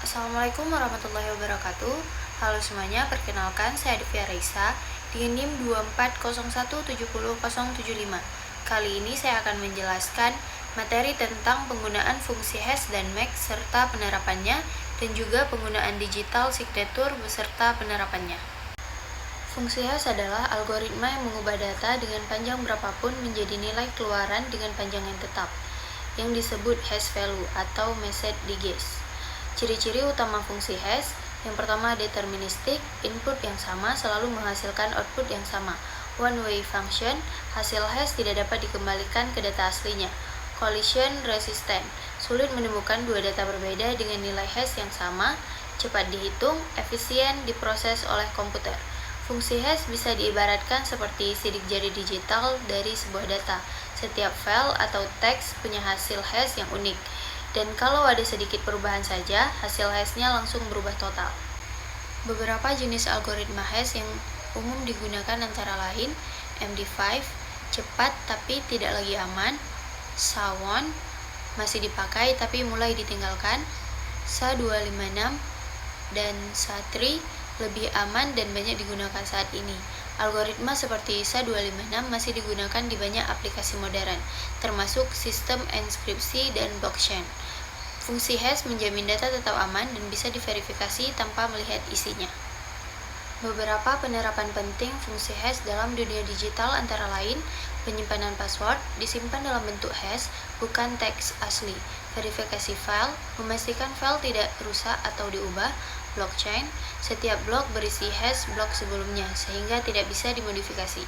Assalamualaikum warahmatullahi wabarakatuh. Halo semuanya, perkenalkan saya Devia Raisa dengan NIM 240170075. Kali ini saya akan menjelaskan materi tentang penggunaan fungsi hash dan MAC serta penerapannya dan juga penggunaan digital signature beserta penerapannya. Fungsi hash adalah algoritma yang mengubah data dengan panjang berapapun menjadi nilai keluaran dengan panjang yang tetap, yang disebut hash value atau message digest. Ciri-ciri utama fungsi hash: yang pertama, deterministik, input yang sama selalu menghasilkan output yang sama. One way function, hasil hash tidak dapat dikembalikan ke data aslinya. Collision resistant, sulit menemukan dua data berbeda dengan nilai hash yang sama. Cepat dihitung, efisien diproses oleh komputer. Fungsi hash bisa diibaratkan seperti sidik jari digital dari sebuah data. Setiap file atau teks punya hasil hash yang unik, dan kalau ada sedikit perubahan saja, hasil hashnya langsung berubah total. Beberapa jenis algoritma hash yang umum digunakan antara lain MD5, cepat tapi tidak lagi aman; SHA-1, masih dipakai tapi mulai ditinggalkan; SHA-256, dan SHA-3, lebih aman dan banyak digunakan saat ini. Algoritma seperti SHA-256 masih digunakan di banyak aplikasi modern, termasuk sistem enskripsi dan blockchain. Fungsi hash menjamin data tetap aman dan bisa diverifikasi tanpa melihat isinya. Beberapa penerapan penting fungsi hash dalam dunia digital antara lain: penyimpanan password disimpan dalam bentuk hash, bukan teks asli; verifikasi file, memastikan file tidak rusak atau diubah; blockchain, setiap blok berisi hash blok sebelumnya sehingga tidak bisa dimodifikasi;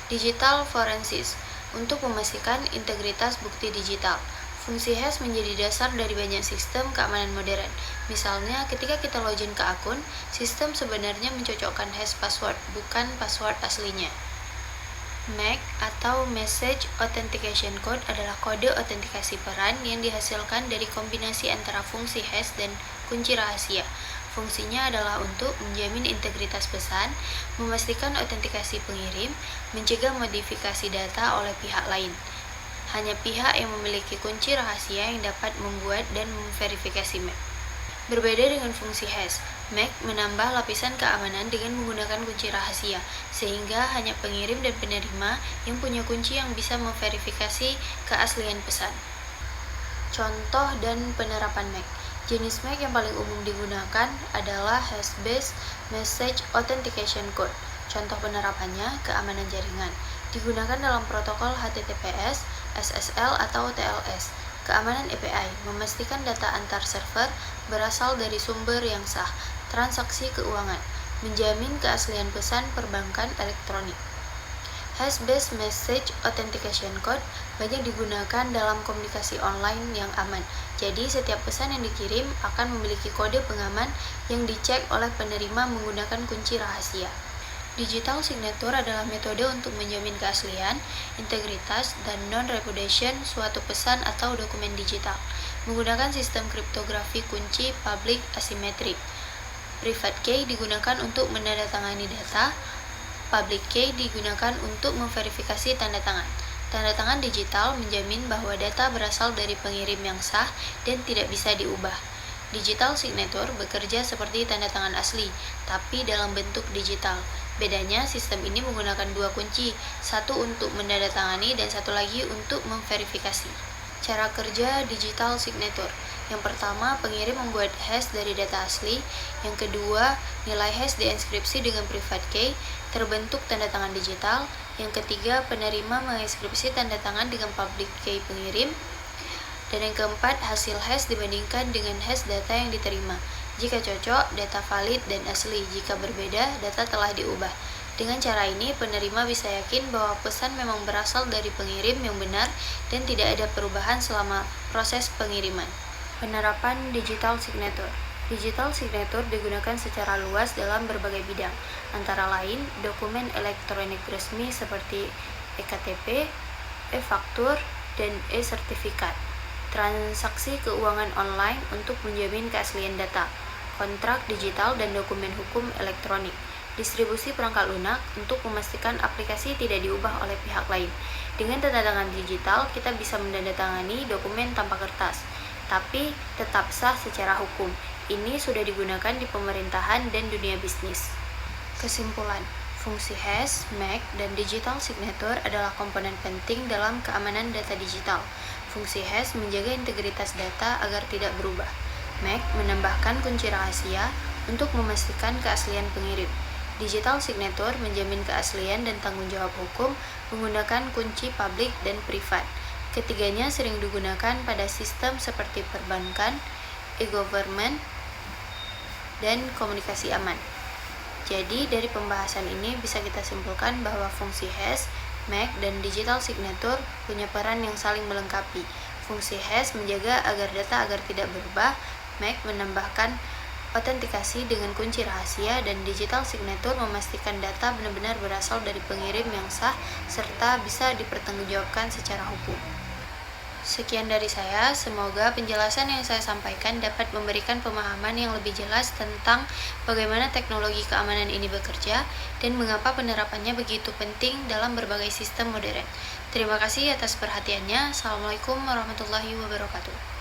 digital forensics, untuk memastikan integritas bukti digital. Fungsi hash menjadi dasar dari banyak sistem keamanan modern. Misalnya, ketika kita login ke akun, sistem sebenarnya mencocokkan hash password, bukan password aslinya. MAC atau Message Authentication Code adalah kode autentikasi peran yang dihasilkan dari kombinasi antara fungsi hash dan kunci rahasia. Fungsinya adalah untuk menjamin integritas pesan, memastikan autentikasi pengirim, mencegah modifikasi data oleh pihak lain. Hanya pihak yang memiliki kunci rahasia yang dapat membuat dan memverifikasi MAC. Berbeda dengan fungsi hash, MAC menambah lapisan keamanan dengan menggunakan kunci rahasia, sehingga hanya pengirim dan penerima yang punya kunci yang bisa memverifikasi keaslian pesan. Contoh dan penerapan MAC. Jenis MAC yang paling umum digunakan adalah hash-based Message Authentication Code. Contoh penerapannya: keamanan jaringan, digunakan dalam protokol HTTPS, SSL atau TLS. Keamanan API, memastikan data antar server berasal dari sumber yang sah. Transaksi keuangan, menjamin keaslian pesan perbankan elektronik. Hash-based Message Authentication Code banyak digunakan dalam komunikasi online yang aman. Jadi, setiap pesan yang dikirim akan memiliki kode pengaman yang dicek oleh penerima menggunakan kunci rahasia. Digital signature adalah metode untuk menjamin keaslian, integritas, dan non-repudiation suatu pesan atau dokumen digital, menggunakan sistem kriptografi kunci public asymmetric. Private key digunakan untuk menandatangani data. Public key digunakan untuk memverifikasi tanda tangan. Tanda tangan digital menjamin bahwa data berasal dari pengirim yang sah dan tidak bisa diubah. Digital signature bekerja seperti tanda tangan asli, tapi dalam bentuk digital. Bedanya, sistem ini menggunakan dua kunci, satu untuk menandatangani dan satu lagi untuk memverifikasi. Cara kerja digital signature: yang pertama, pengirim membuat hash dari data asli; yang kedua, nilai hash dienkripsi dengan private key, terbentuk tanda tangan digital; yang ketiga, penerima mengekskripsi tanda tangan dengan public key pengirim; dan yang keempat, hasil hash dibandingkan dengan hash data yang diterima. Jika cocok, data valid dan asli; jika berbeda, data telah diubah. Dengan cara ini, penerima bisa yakin bahwa pesan memang berasal dari pengirim yang benar dan tidak ada perubahan selama proses pengiriman. Penerapan digital signature. Digital signature digunakan secara luas dalam berbagai bidang, antara lain dokumen elektronik resmi seperti eKTP, e-faktur, dan e-sertifikat; transaksi keuangan online untuk menjamin keaslian data; kontrak digital dan dokumen hukum elektronik; distribusi perangkat lunak untuk memastikan aplikasi tidak diubah oleh pihak lain. Dengan tanda tangan digital, kita bisa menandatangani dokumen tanpa kertas. tapi tetap sah secara hukum. Ini sudah digunakan di pemerintahan dan dunia bisnis. Kesimpulan, fungsi hash, MAC, dan digital signature adalah komponen penting dalam keamanan data digital. Fungsi hash menjaga integritas data agar tidak berubah. MAC menambahkan kunci rahasia untuk memastikan keaslian pengirim. Digital signature menjamin keaslian dan tanggung jawab hukum menggunakan kunci publik dan privat. Ketiganya sering digunakan pada sistem seperti perbankan, e-government, dan komunikasi aman. Jadi dari pembahasan ini bisa kita simpulkan bahwa fungsi hash, MAC, dan digital signature punya peran yang saling melengkapi. Fungsi hash menjaga agar data tidak berubah, MAC menambahkan autentikasi dengan kunci rahasia, dan digital signature memastikan data benar-benar berasal dari pengirim yang sah serta bisa dipertanggungjawabkan secara hukum. Sekian dari saya, semoga penjelasan yang saya sampaikan dapat memberikan pemahaman yang lebih jelas tentang bagaimana teknologi keamanan ini bekerja dan mengapa penerapannya begitu penting dalam berbagai sistem modern. Terima kasih atas perhatiannya. Assalamualaikum warahmatullahi wabarakatuh.